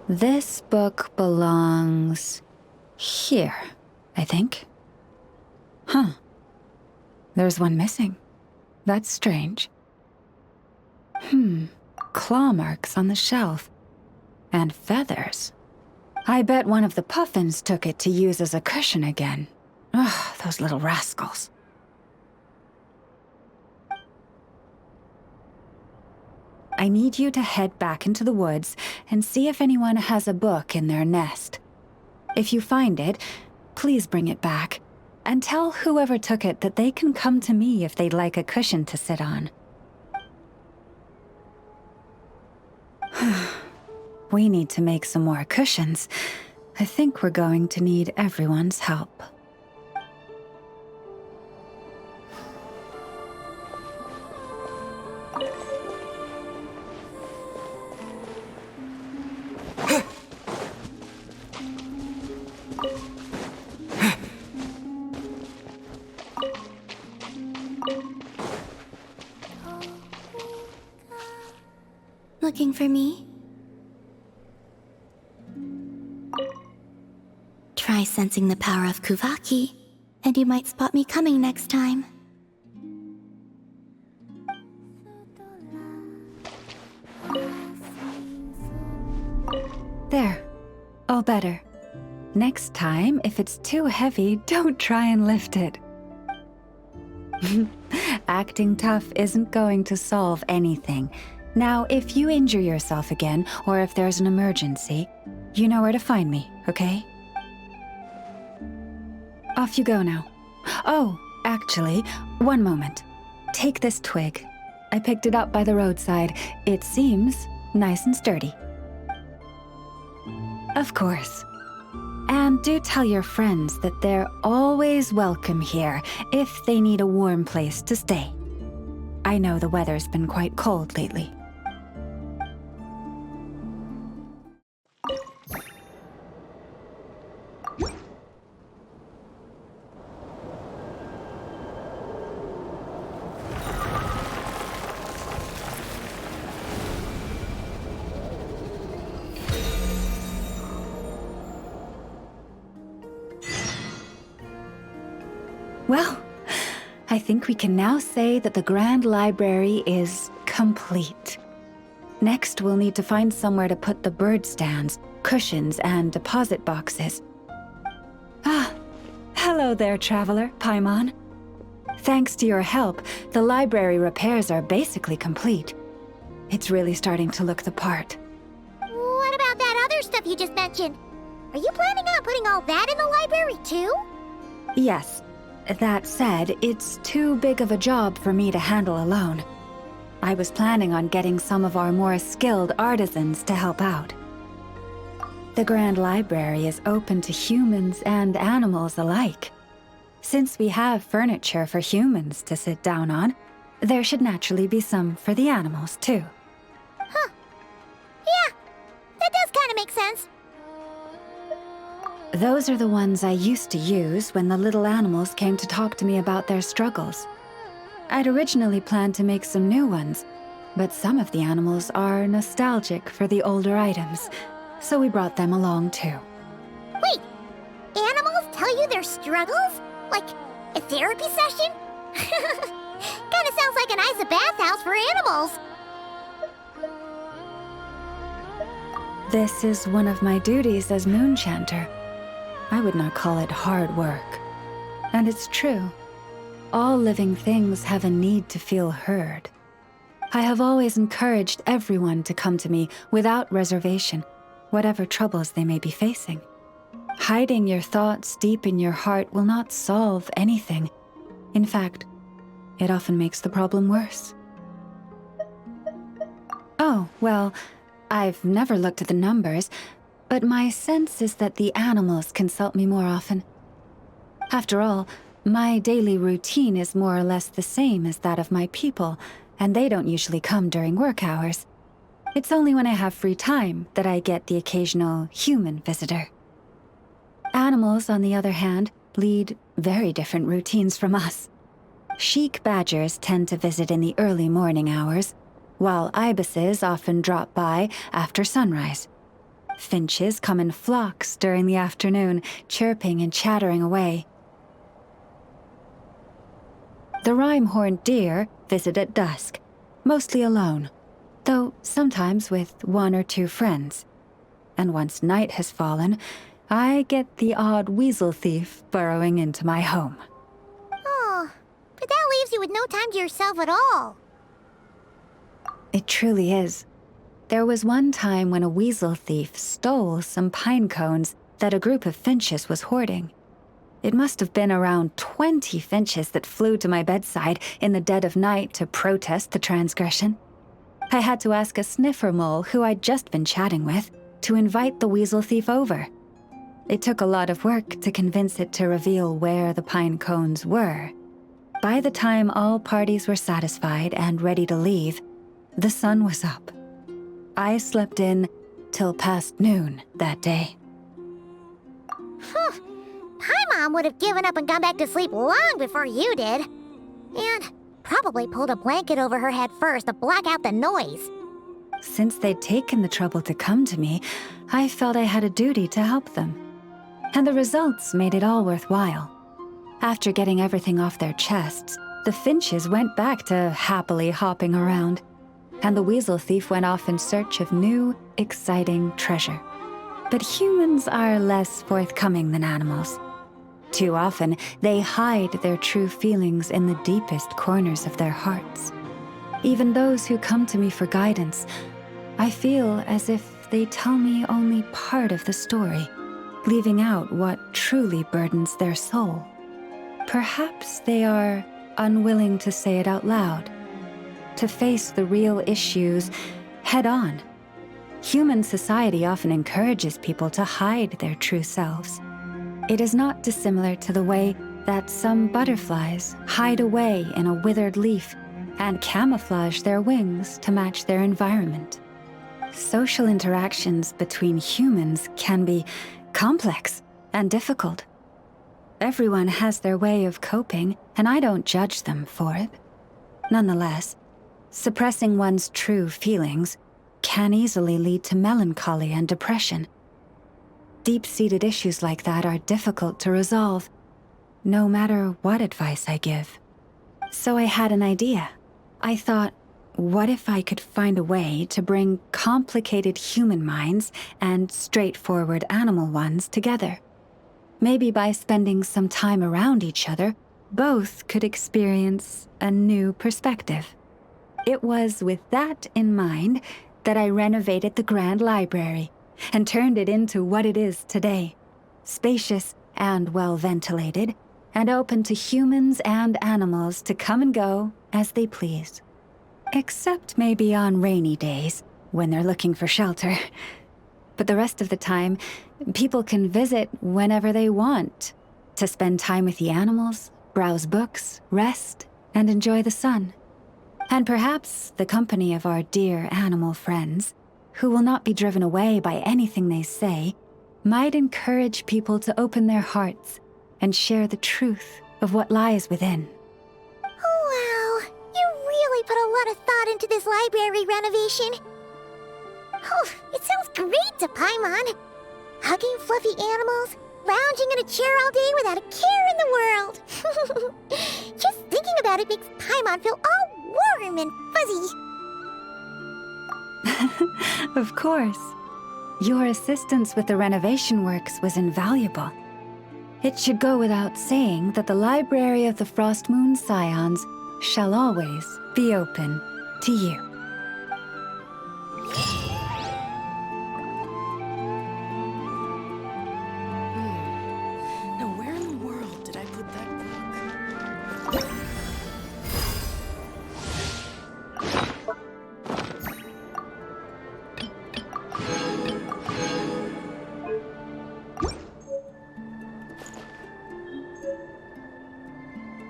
This book belongs here, I think. Huh. There's one missing. That's strange. Claw marks on the shelf. And feathers. I bet one of the puffins took it to use as a cushion again. Ugh, those little rascals. I need you to head back into the woods and see if anyone has a book in their nest. If you find it, please bring it back, and tell whoever took it that they can come to me if they'd like a cushion to sit on. We need to make some more cushions. I think we're going to need everyone's help. Looking for me? Try sensing the power of Kuvaki, and you might spot me coming next time. There. All better. Next time, if it's too heavy, don't try and lift it. Acting tough isn't going to solve anything. Now, if you injure yourself again, or if there's an emergency, you know where to find me, okay? Off you go now. Oh, actually, one moment. Take this twig. I picked it up by the roadside. It seems nice and sturdy. Of course. And do tell your friends that they're always welcome here if they need a warm place to stay. I know the weather's been quite cold lately. Well, I think we can now say that the Grand Library is complete. Next, we'll need to find somewhere to put the bird stands, cushions, and deposit boxes. Ah, hello there, traveler, Paimon. Thanks to your help, the library repairs are basically complete. It's really starting to look the part. What about that other stuff you just mentioned? Are you planning on putting all that in the library too? Yes. That said, it's too big of a job for me to handle alone. I was planning on getting some of our more skilled artisans to help out. The Grand Library is open to humans and animals alike. Since we have furniture for humans to sit down on, there should naturally be some for the animals too. Huh. Yeah, that does kind of make sense. Those are the ones I used to use when the little animals came to talk to me about their struggles. I'd originally planned to make some new ones, but some of the animals are nostalgic for the older items, so we brought them along too. Wait, animals tell you their struggles? Like a therapy session? Kinda sounds like a nice bathhouse for animals. This is one of my duties as Moonchanter. I would not call it hard work. And it's true. All living things have a need to feel heard. I have always encouraged everyone to come to me without reservation, whatever troubles they may be facing. Hiding your thoughts deep in your heart will not solve anything. In fact, it often makes the problem worse. Oh, well, I've never looked at the numbers, but my sense is that the animals consult me more often. After all, my daily routine is more or less the same as that of my people, and they don't usually come during work hours. It's only when I have free time that I get the occasional human visitor. Animals, on the other hand, lead very different routines from us. Chic badgers tend to visit in the early morning hours, while ibises often drop by after sunrise. Finches come in flocks during the afternoon, chirping and chattering away. The rhyme-horned deer visit at dusk, mostly alone, though sometimes with one or two friends. And once night has fallen, I get the odd weasel thief burrowing into my home. Oh, but that leaves you with no time to yourself at all. It truly is. There was one time when a weasel thief stole some pine cones that a group of finches was hoarding. It must have been around 20 finches that flew to my bedside in the dead of night to protest the transgression. I had to ask a sniffer mole who I'd just been chatting with to invite the weasel thief over. It took a lot of work to convince it to reveal where the pine cones were. By the time all parties were satisfied and ready to leave, the sun was up. I slept in till past noon that day. My mom would have given up and gone back to sleep long before you did. And probably pulled a blanket over her head first to block out the noise. Since they'd taken the trouble to come to me, I felt I had a duty to help them. And the results made it all worthwhile. After getting everything off their chests, the finches went back to happily hopping around, and the weasel thief went off in search of new, exciting treasure. But humans are less forthcoming than animals. Too often, they hide their true feelings in the deepest corners of their hearts. Even those who come to me for guidance, I feel as if they tell me only part of the story, leaving out what truly burdens their soul. Perhaps they are unwilling to say it out loud, to face the real issues head on. Human society often encourages people to hide their true selves. It is not dissimilar to the way that some butterflies hide away in a withered leaf and camouflage their wings to match their environment. Social interactions between humans can be complex and difficult. Everyone has their way of coping, and I don't judge them for it. Nonetheless, suppressing one's true feelings can easily lead to melancholy and depression. Deep-seated issues like that are difficult to resolve, no matter what advice I give. So I had an idea. I thought, what if I could find a way to bring complicated human minds and straightforward animal ones together? Maybe by spending some time around each other, both could experience a new perspective. It was with that in mind that I renovated the Grand Library and turned it into what it is today, spacious and well-ventilated, and open to humans and animals to come and go as they please. Except maybe on rainy days, when they're looking for shelter. But the rest of the time, people can visit whenever they want, to spend time with the animals, browse books, rest, and enjoy the sun. And perhaps the company of our dear animal friends, who will not be driven away by anything they say, might encourage people to open their hearts and share the truth of what lies within. Oh, wow. You really put a lot of thought into this library renovation. Oh, it sounds great to Paimon. Hugging fluffy animals, lounging in a chair all day without a care in the world. Just thinking about it makes Paimon feel all warm and fuzzy. Of course. Your assistance with the renovation works was invaluable. It should go without saying that the Library of the Frost Moon Scions shall always be open to you.